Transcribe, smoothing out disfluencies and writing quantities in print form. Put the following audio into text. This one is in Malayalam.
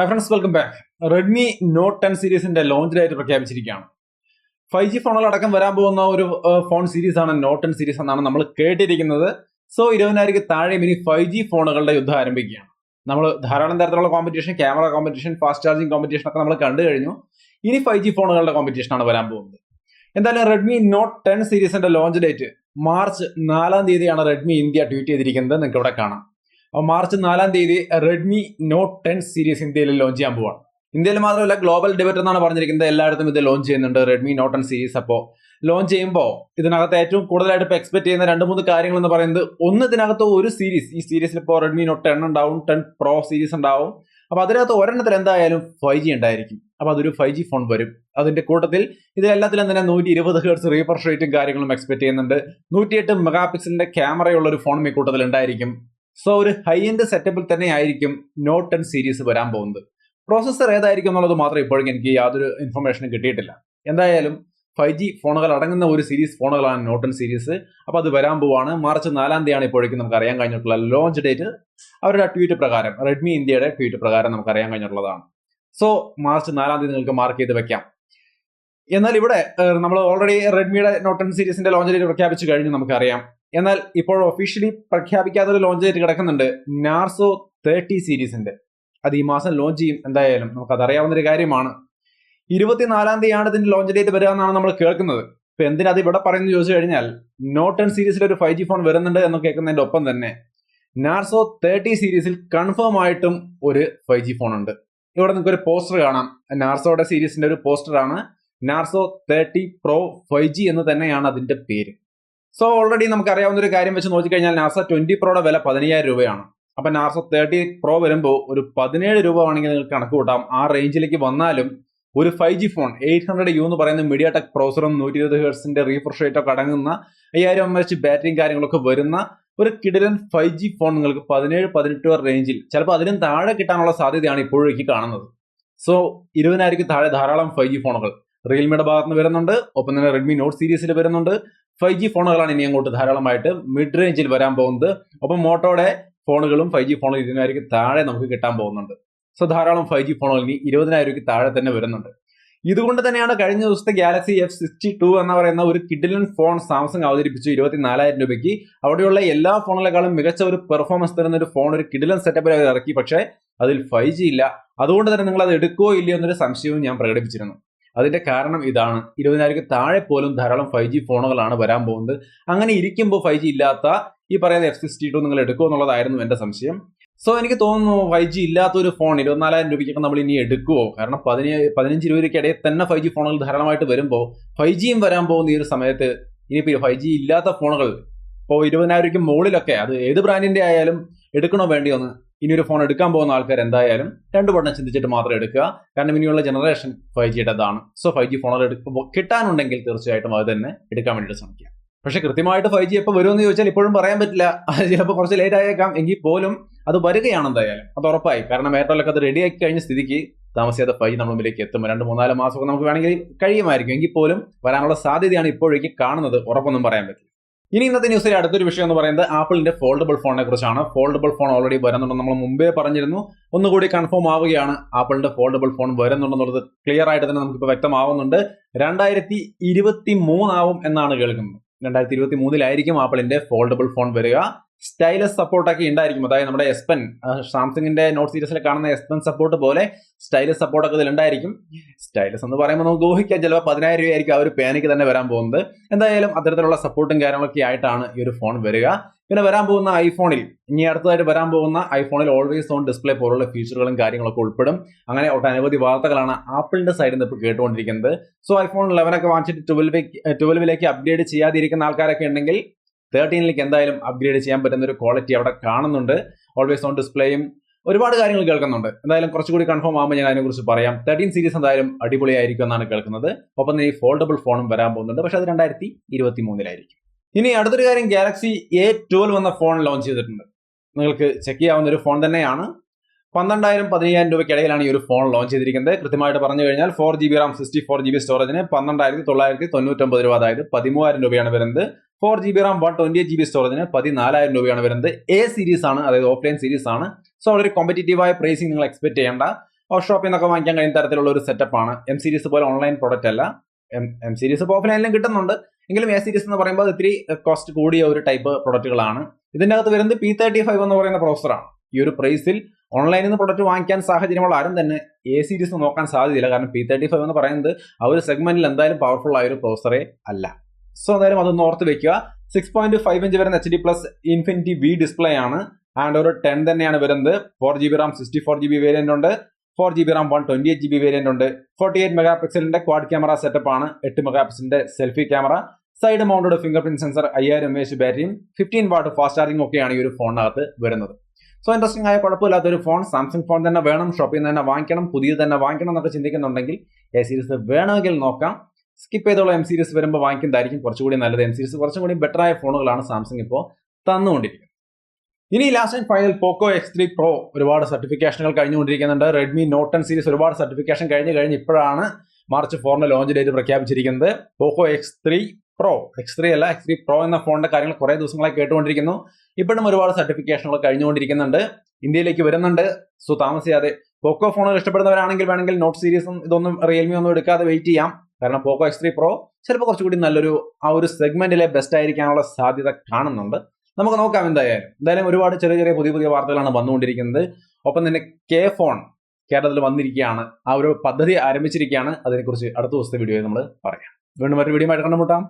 Hi friends, welcome back. Redmi Note 10 സീരീസിന്റെ ലോഞ്ച് ഡേറ്റ് പ്രഖ്യാപിച്ചിരിക്കുകയാണ്. 5G ഫോണുകൾ അടക്കം വരാൻ പോകുന്ന ഒരു ഫോൺ സീരീസ് ആണ് നോട്ട് 10 സീരീസ് എന്നാണ് നമ്മൾ കേട്ടിരിക്കുന്നത്. സോ 20,000 താഴെ ഇനി 5G ഫോണുകളുടെ യുദ്ധം ആരംഭിക്കുകയാണ്. നമ്മൾ ധാരാളം തരത്തിലുള്ള competition, camera competition, fast charging competition ഒക്കെ നമ്മൾ കണ്ടു കഴിഞ്ഞു. ഇനി 5G ഫോണുകളുടെ കോമ്പറ്റീഷൻ ആണ് വരാൻ പോകുന്നത്. എന്തായാലും റെഡ്മി നോട്ട് 10 സീരീസിന്റെ ലോഞ്ച് ഡേറ്റ് മാർച്ച് 4-ാം തീയതിയാണ് റെഡ്മി ഇന്ത്യ ട്വീറ്റ് ചെയ്തിരിക്കുന്നത്. നിങ്ങൾക്ക് ഇവിടെ കാണാം. മാർച്ച് 4-ാം തീയതി റെഡ്മി നോട്ട് 10 സീരീസ് ഇന്ത്യയിൽ ലോഞ്ച് ചെയ്യാൻ പോവാണ്. ഇന്ത്യയിൽ മാത്രമല്ല, ഗ്ലോബൽ ഡിബേറ്റ് എന്നാണ് പറഞ്ഞിരിക്കുന്നത്. എല്ലായിടത്തും ഇത് ലോഞ്ച് ചെയ്യുന്നുണ്ട് റെഡ്മി നോട്ട് 10 സീരീസ്. അപ്പോൾ ലോഞ്ച് ചെയ്യുമ്പോൾ ഇതിനകത്ത് ഏറ്റവും കൂടുതലായിട്ട് ഇപ്പോൾ എക്സ്പെക്ട് ചെയ്യുന്ന 2-3 കാര്യങ്ങൾ എന്ന് പറയുന്നത്, ഒന്ന്, ഇതിനകത്ത് ഒരു സീരീസ്, ഈ സീരീസിൽ ഇപ്പോൾ റെഡ്മി നോട്ട് 10 ഉണ്ടാവും, 10 പ്രോ സീരീസ് ഉണ്ടാവും. അപ്പോൾ അതിനകത്ത് ഒരെണ്ണത്തിൽ എന്തായാലും 5G ഉണ്ടായിരിക്കും. അപ്പോൾ അതൊരു 5G ഫോൺ വരും. അതിന്റെ കൂട്ടത്തിൽ ഇതിലെല്ലാത്തിലും തന്നെ 120 ഹെർട്സ് റീഫ്രഷ് റേറ്റും കാര്യങ്ങളും എക്സ്പെക്ട് ചെയ്യുന്നുണ്ട്. 108 മെഗാ പിക്സലിന്റെ ക്യാമറയുള്ള ഒരു ഫോണും ഈ കൂട്ടത്തിൽ ഉണ്ടായിരിക്കും. സോ ഒരു ഹൈ എൻഡ് സെറ്റപ്പിൽ തന്നെ ആയിരിക്കും നോട്ട് 10 സീരീസ് വരാൻ പോകുന്നത്. പ്രോസസ്സർ ഏതായിരിക്കും എന്നുള്ളത് മാത്രം ഇപ്പോഴേക്കും എനിക്ക് യാതൊരു ഇൻഫർമേഷനും കിട്ടിയിട്ടില്ല. എന്തായാലും 5G ഫോണുകൾ അടങ്ങുന്ന ഒരു സീരീസ് ഫോണുകളാണ് നോട്ട് 10 സീരീസ്. അപ്പോൾ അത് വരാൻ പോവാണ്. മാർച്ച് 4-ാം തീയതിയാണ് ഇപ്പോഴേക്കും നമുക്ക് അറിയാൻ കഴിഞ്ഞിട്ടുള്ള ലോഞ്ച് ഡേറ്റ്. അവരുടെ ട്വീറ്റ് പ്രകാരം, റെഡ്മി ഇന്ത്യയുടെ ട്വീറ്റ് പ്രകാരം നമുക്ക് അറിയാൻ കഴിഞ്ഞിട്ടുള്ളതാണ്. സോ മാർച്ച് 4-ാം തീയതി നിങ്ങൾക്ക് മാർക്ക് ചെയ്ത് വെക്കാം. എന്നാൽ ഇവിടെ നമ്മൾ ഓൾറെഡി റെഡ്മിയുടെ നോട്ട് 10 സീരീസിന്റെ ലോഞ്ച് ഡേറ്റ് പ്രഖ്യാപിച്ചു കഴിഞ്ഞു, നമുക്കറിയാം. എന്നാൽ ഇപ്പോൾ ഒഫീഷ്യലി പ്രഖ്യാപിക്കാത്തൊരു ലോഞ്ച് ഡേറ്റ് കിടക്കുന്നുണ്ട് നാർസോ 30 സീരീസിന്റെ. അത് ഈ മാസം ലോഞ്ച് ചെയ്യും. എന്തായാലും നമുക്കത് അറിയാവുന്ന ഒരു കാര്യമാണ്. 24-ാം തീയതിയാണ് ഇതിന്റെ ലോഞ്ച് ഡേറ്റ് വരിക എന്നാണ് നമ്മൾ കേൾക്കുന്നത്. ഇപ്പൊ എന്തിനാ അത് ഇവിടെ പറയുന്നത് ചോദിച്ചു കഴിഞ്ഞാൽ, നോട്ട് 10 സീരീസിൽ ഒരു 5G ഫോൺ വരുന്നുണ്ട് എന്ന് കേൾക്കുന്നതിന്റെ ഒപ്പം തന്നെ നാർസോ 30 സീരീസിൽ കൺഫേം ആയിട്ടും ഒരു 5G ഫോൺ ഉണ്ട്. ഇവിടെ നിങ്ങൾക്ക് ഒരു പോസ്റ്റർ കാണാം. നാർസോയുടെ സീരീസിന്റെ ഒരു പോസ്റ്ററാണ്. നാർസോ 30 പ്രോ 5G എന്ന് തന്നെയാണ് അതിന്റെ പേര്. സോ ഓൾറെഡി നമുക്ക് അറിയാവുന്ന ഒരു കാര്യം വെച്ച് നോക്കിക്കഴിഞ്ഞാൽ നാർസോ 20 പ്രോയുടെ വില 15,000 രൂപയാണ്. അപ്പൊ നാർസോ 30 പ്രോ വരുമ്പോൾ ഒരു 17 രൂപ വേണമെങ്കിൽ നിങ്ങൾക്ക് കണക്ക് കൂട്ടാം. ആ റേഞ്ചിലേക്ക് വന്നാലും ഒരു 5G ഫോൺ 800U എന്ന് പറയുന്ന മീഡിയ ടെക് പ്രോസറും 120 ഹെർട്സിന്റെ റീഫ്രഷ് റേറ്റ് ഒക്കെ അടങ്ങുന്ന 5000 mAh ബാറ്ററിയും കാര്യങ്ങളൊക്കെ വരുന്ന ഒരു കിടിലൻ 5G ഫോൺ നിങ്ങൾക്ക് 17-18 റേഞ്ചിൽ, ചിലപ്പോൾ അതിനും താഴെ കിട്ടാനുള്ള സാധ്യതയാണ് ഇപ്പോഴേക്ക് കാണുന്നത്. സോ 20,000 താഴെ ധാരാളം 5G ഫോണുകൾ റിയൽമിയുടെ ഭാഗത്ത് നിന്ന് വരുന്നുണ്ട്. ഒപ്പം തന്നെ റെഡ്മി നോട്ട് സീരീസിൽ വരുന്നുണ്ട്. 5G ഫോണുകളാണ് ഇനി അങ്ങോട്ട് ധാരാളമായിട്ട് മിഡ് റേഞ്ചിൽ വരാൻ പോകുന്നത്. ഒപ്പം മോട്ടോയുടെ ഫോണുകളും 5G ഫോണുകൾ 20,000 താഴെ നമുക്ക് കിട്ടാൻ പോകുന്നുണ്ട്. സോ ധാരാളം 5G ഫോണുകൾ ഇനി 20,000 താഴെ തന്നെ വരുന്നുണ്ട്. ഇതുകൊണ്ട് തന്നെയാണ് കഴിഞ്ഞ ദിവസത്തെ ഗാലക്സി F62 എന്ന് പറയുന്ന ഒരു കിഡിലൻ ഫോൺ സാംസങ് അവതരിപ്പിച്ചു 24,000 രൂപയ്ക്ക്. അവിടെയുള്ള എല്ലാ ഫോണുകളെക്കാളും മികച്ച ഒരു പെർഫോമൻസ് തരുന്ന ഒരു ഫോൺ, ഒരു കിഡിലൻ സെറ്റപ്പിൽ അവർ ഇറക്കി. പക്ഷേ അതിൽ 5G ഇല്ല. അതുകൊണ്ട് തന്നെ നിങ്ങൾ അത് എടുക്കുകയോ ഇല്ലയോ എന്നൊരു സംശയവും ഞാൻ പ്രകടിപ്പിച്ചിരുന്നു. അതിന്റെ കാരണം ഇതാണ്, 20,000 താഴെ പോലും ധാരാളം 5G ഫോണുകളാണ് വരാൻ പോകുന്നത്. അങ്ങനെ ഇരിക്കുമ്പോൾ 5G ഇല്ലാത്ത ഈ പറയുന്ന F62 നിങ്ങൾ എടുക്കുമോ എന്നുള്ളതായിരുന്നു എന്റെ സംശയം. സോ എനിക്ക് തോന്നുന്നു 5G ഇല്ലാത്ത ഒരു ഫോൺ 24,000 രൂപയ്ക്കൊക്കെ നമ്മൾ ഇനി എടുക്കുമോ? കാരണം 15-20 ഇടയിൽ തന്നെ 5G ഫോണുകൾ ധാരാളമായിട്ട് വരുമ്പോൾ 5Gയും വരാൻ പോകുന്ന ഈ ഒരു സമയത്ത് ഇനിയിപ്പോൾ 5G ഇല്ലാത്ത ഫോണുകൾ ഇപ്പോൾ 20,000 മുകളിലൊക്കെ, അത് ഏത് ബ്രാൻഡിന്റെ ആയാലും എടുക്കണോ വേണ്ടിയോ എന്ന് ഇനി ഒരു ഫോൺ എടുക്കാൻ പോകുന്ന ആൾക്കാർ എന്തായാലും 2 വട്ടം ചിന്തിച്ചിട്ട് മാത്രം എടുക്കുക. കാരണം ഇനിയുള്ള ജനറേഷൻ 5Gയുടേതാണ്. സോ 5G ഫോണുകൾ എടുക്കുമ്പോൾ കിട്ടാനുണ്ടെങ്കിൽ തീർച്ചയായിട്ടും അത് തന്നെ എടുക്കാൻ വേണ്ടിയിട്ട് ശ്രമിക്കുക. പക്ഷെ കൃത്യമായിട്ട് 5G എപ്പോൾ വരുമെന്ന് ചോദിച്ചാൽ ഇപ്പോഴും പറയാൻ പറ്റില്ല. അത് ചിലപ്പോൾ കുറച്ച് ലേറ്റ് ആയേക്കാം. എങ്കിൽ പോലും അത് വരികയാണ് എന്തായാലും, അത് ഉറപ്പായി. കാരണം എയർടെലൊക്കെ അത് റെഡി ആക്കി കഴിഞ്ഞ സ്ഥിതിക്ക് താമസിയാതെ 5G നമ്മുടെ മുമ്പിലേക്ക് എത്തും. 2-3-4 മാസമൊക്കെ നമുക്ക് വേണമെങ്കിൽ കഴിയുമായിരിക്കും. എങ്കിൽ പോലും വരാനുള്ള സാധ്യതയാണ് ഇപ്പോഴേക്ക് കാണുന്നത്. ഉറപ്പൊന്നും പറയാൻ പറ്റില്ല. ഇനി ഇന്നത്തെ ന്യൂസിലെ അടുത്തൊരു വിഷയം എന്ന് പറയുന്നത് ആപ്പിളിന്റെ ഫോൾഡബിൾ ഫോണിനെ കുറിച്ചാണ്. ഫോൾഡബിൾ ഫോൺ ഓൾറെഡി വരുന്നുണ്ടെന്ന് നമ്മൾ മുമ്പേ പറഞ്ഞിരുന്നു. ഒന്നുകൂടി കൺഫേം ആവുകയാണ്, ആപ്പിളിന്റെ ഫോൾഡബിൾ ഫോൺ വരുന്നുണ്ടെന്നുള്ളത് ക്ലിയർ ആയിട്ട് തന്നെ നമുക്കിപ്പോൾ വ്യക്തമാവുന്നുണ്ട്. 2023 ആവും എന്നാണ് കേൾക്കുന്നത്. 2023 ആപ്പിളിന്റെ ഫോൾഡബിൾ ഫോൺ വരിക. സ്റ്റൈലസ് സപ്പോർട്ടൊക്കെ ഉണ്ടായിരിക്കും. അതായത് നമ്മുടെ S Pen, സാംസങ്ങിന്റെ നോട്ട് സീരീസിൽ കാണുന്ന S Pen സപ്പോർട്ട് പോലെ സ്റ്റൈലസ് സപ്പോർട്ടൊക്കെ ഇതിൽ ഉണ്ടായിരിക്കും. സ്റ്റൈലസ് എന്ന് പറയുമ്പോൾ നമുക്ക് ഊഹിക്കാം ചിലപ്പോൾ 10,000 രൂപയായിരിക്കും ആ ഒരു പേനയ്ക്ക് തന്നെ വരാൻ പോകുന്നത്. എന്തായാലും അത്തരത്തിലുള്ള സപ്പോർട്ടും കാര്യങ്ങളൊക്കെ ആയിട്ടാണ് ഈ ഒരു ഫോൺ വരിക. പിന്നെ വരാൻ പോകുന്ന ഐഫോണിൽ, ഇനി അടുത്തതായിട്ട് വരാൻ പോകുന്ന ഐഫോണിൽ ഓൾവേസ് ഓൺ ഡിസ്പ്ലേ പോലുള്ള ഫീച്ചറുകളും കാര്യങ്ങളൊക്കെ ഉൾപ്പെടും. അങ്ങനെ ഒട്ടനവധി വാർത്തകളാണ് ആപ്പിളിന്റെ സൈഡിൽ നിന്ന് ഇപ്പോൾ കേട്ടുകൊണ്ടിരിക്കുന്നത്. സോ ഐഫോൺ 11 വാങ്ങിച്ചിട്ട് 12 അപ്ഗ്രേഡ് ചെയ്യാതിരിക്കുന്ന ആൾക്കാരൊക്കെ ഉണ്ടെങ്കിൽ 13 എന്തായാലും അപ്ഗ്രേഡ് ചെയ്യാൻ പറ്റുന്ന ഒരു ക്വാളിറ്റി അവിടെ കാണുന്നുണ്ട്. ഓൾവേസ് ഓൺ ഡിസ്പ്ലേയും ഒരുപാട് കാര്യങ്ങൾ കേൾക്കുന്നുണ്ട്. എന്തായാലും കുറച്ചുകൂടി കൺഫേം ആകുമ്പോൾ ഞാൻ അതിനെക്കുറിച്ച് പറയാം. 13 സീരീസ് എന്തായാലും അടിപൊളിയായിരിക്കും എന്നാണ് കേൾക്കുന്നത്. ഒപ്പം തന്നെ ഈ ഫോൾഡബിൾ ഫോണും വരാൻ പോകുന്നുണ്ട്. പക്ഷെ അത് 2023 ഇനി അടുത്തൊരു കാര്യം, ഗാലക്സി A12 എന്ന ഫോൺ ലോഞ്ച് ചെയ്തിട്ടുണ്ട്. നിങ്ങൾക്ക് ചെക്ക് ചെയ്യാവുന്ന ഒരു ഫോൺ തന്നെയാണ്. 12,000-15,000 രൂപയ്ക്കിടയിലാണ് ഈ ഒരു ഫോൺ ലോഞ്ച് ചെയ്തിരിക്കുന്നത്. കൃത്യമായിട്ട് പറഞ്ഞു കഴിഞ്ഞാൽ 4GB റാം 64GB സ്റ്റോറേജിന് 12,999 രൂപ, അതായത് 13,000 രൂപയാണ് വരുന്നത്. 4GB റാം 128GB സ്റ്റോറേജിന് 14,000 രൂപയാണ് വരുന്നത്. എ സീരീസ് ആണ്, അതായത് ഓഫ്ലൈൻ സീരീസ് ആണ്. സോ വളരെ കോമ്പറ്റീറ്റീവായ പ്രൈസിങ് നിങ്ങൾ എക്സ്പെക്ട് ചെയ്യേണ്ട. ഓഫ് ഷോപ്പിൽ നിന്നൊക്കെ വാങ്ങിക്കാൻ കഴിയുന്ന തരത്തിലുള്ള ഒരു സെറ്റപ്പാണ്. എം സീരീസ് പോലെ ഓൺലൈൻ പ്രോഡക്റ്റ് അല്ല. എം സീരീസ് ഇപ്പോൾ ഓഫ്ലൈനിലും കിട്ടുന്നുണ്ട്, എങ്കിലും എ സീരീസ് എന്ന് പറയുമ്പോൾ ഇത്തിരി കോസ്റ്റ് കൂടിയ ഒരു ടൈപ്പ് പ്രൊഡക്റ്റുകളാണ്. ഇതിന്റെ അകത്ത് വരുന്നത് P35 എന്ന് പറയുന്ന പ്രോസറാണ്. ഈ ഒരു പ്രൈസിൽ ഓൺലൈനിൽ നിന്ന് പ്രൊഡക്റ്റ് വാങ്ങിക്കാൻ സാഹചര്യമുള്ള ആരും തന്നെ എ സീരീസ് നോക്കാൻ സാധ്യതയില്ല. കാരണം P35 എന്ന് പറയുന്നത് ആ ഒരു സെഗ്മെന്റിൽ എന്തായാലും പവർഫുൾ ആയ ഒരു പ്രോസറേ അല്ല. സോ എന്തായാലും അതൊന്ന് ഓർത്ത് വെക്കുക. 6.5 ഇഞ്ച് വരുന്ന HD+ ഇൻഫിനിറ്റി V ഡിസ്പ്ലേ ആണ്. ആൻഡ് ഒരു 10 തന്നെയാണ് വരുന്നത്. 4GB RAM 64GB വേരിയന്റ് ഉണ്ട്, 4GB RAM 128GB വേരിയന്റ് ഉണ്ട്. 48 മെഗാ പിക്സലിന്റെ ക്വാഡ് ക്യാമറ സെറ്റപ്പ് ആണ്, 8 മെഗാ പിക്സലിന്റെ selfie camera, side mounted fingerprint sensor, 5000 mAh ബാറ്ററിയും 15 വാട്ട് ഫാസ്റ്റ് ചാർജിംഗ് ഒക്കെയാണ് ഈ ഒരു ഫോണിനകത്ത് വരുന്നത്. സോ ഇൻട്രസ്റ്റിംഗ് ആയ കുഴപ്പമില്ലാത്തൊരു ഫോൺ. സാംസങ് ഫോൺ തന്നെ വേണം, ഷോപ്പിൽ നിന്ന് തന്നെ വാങ്ങിക്കണം, പുതിയത് തന്നെ വാങ്ങിക്കണം എന്നൊക്കെ ചിന്തിക്കുന്നുണ്ടെങ്കിൽ എ സീരീസ് വേണമെങ്കിൽ നോക്കാം. സ്കിപ്പ് ചെയ്തോളം എം സീരീസ് വരുമ്പോൾ വാങ്ങിക്കുന്നതായിരിക്കും കുറച്ചുകൂടി നല്ലത്. എം സീരീസ് കുറച്ചും കൂടി ബെറ്റർ ആയ ഫോണുകളാണ് സാംസങ് ഇപ്പോൾ തന്നുകൊണ്ടിരിക്കുന്നത്. ഇനി last and final Poco X3 Pro ഒരുപാട് സർട്ടിഫിക്കേഷനുകൾ കഴിഞ്ഞുകൊണ്ടിരിക്കുന്നുണ്ട്. Redmi Note 10 സീരീസ് ഒരുപാട് സർട്ടിഫിക്കേഷൻ കഴിഞ്ഞ് ഇപ്പോഴാണ് മാർച്ച് 4 ലോഞ്ച് ഡേറ്റ് പ്രഖ്യാപിച്ചിരിക്കുന്നത്. Poco X3 Pro, X3 അല്ല X3 Pro എന്ന ഫോണിന്റെ കാര്യങ്ങൾ കുറെ ദിവസങ്ങളായി കേട്ടുകൊണ്ടിരിക്കുന്നു. ഇപ്പോഴും ഒരുപാട് സർട്ടിഫിക്കേഷനുകൾ കഴിഞ്ഞുകൊണ്ടിരിക്കുന്നുണ്ട്, ഇന്ത്യയിലേക്ക് വരുന്നുണ്ട്. സോ താമസിയാതെ പോക്കോ ഫോണുകൾ ഇഷ്ടപ്പെടുന്നവരാണെങ്കിൽ വേണമെങ്കിൽ നോട്ട് സീരീസും ഇതൊന്നും റിയൽമി ഒന്നും എടുക്കാതെ വെയിറ്റ് ചെയ്യാം. കാരണം Poco X3 Pro ചിലപ്പോൾ കുറച്ചുകൂടി നല്ലൊരു ആ ഒരു സെഗ്മെന്റിലെ ബെസ്റ്റ് ആയിരിക്കാനുള്ള സാധ്യത കാണുന്നുണ്ട്. നമുക്ക് നോക്കാം. എന്തായാലും ഒരുപാട് ചെറിയ പുതിയ വാർത്തകളാണ് വന്നുകൊണ്ടിരിക്കുന്നത്. ഒപ്പം തന്നെ കെ ഫോൺ കേരളത്തിൽ വന്നിരിക്കുകയാണ്, ആ ഒരു പദ്ധതി ആരംഭിച്ചിരിക്കുകയാണ്. അതിനെക്കുറിച്ച് അടുത്ത ദിവസത്തെ വീഡിയോയിൽ നമ്മൾ പറയാം. വീണ്ടും മറ്റൊരു വീഡിയോ ആയിട്ട് കണ്ടുമുട്ടാം.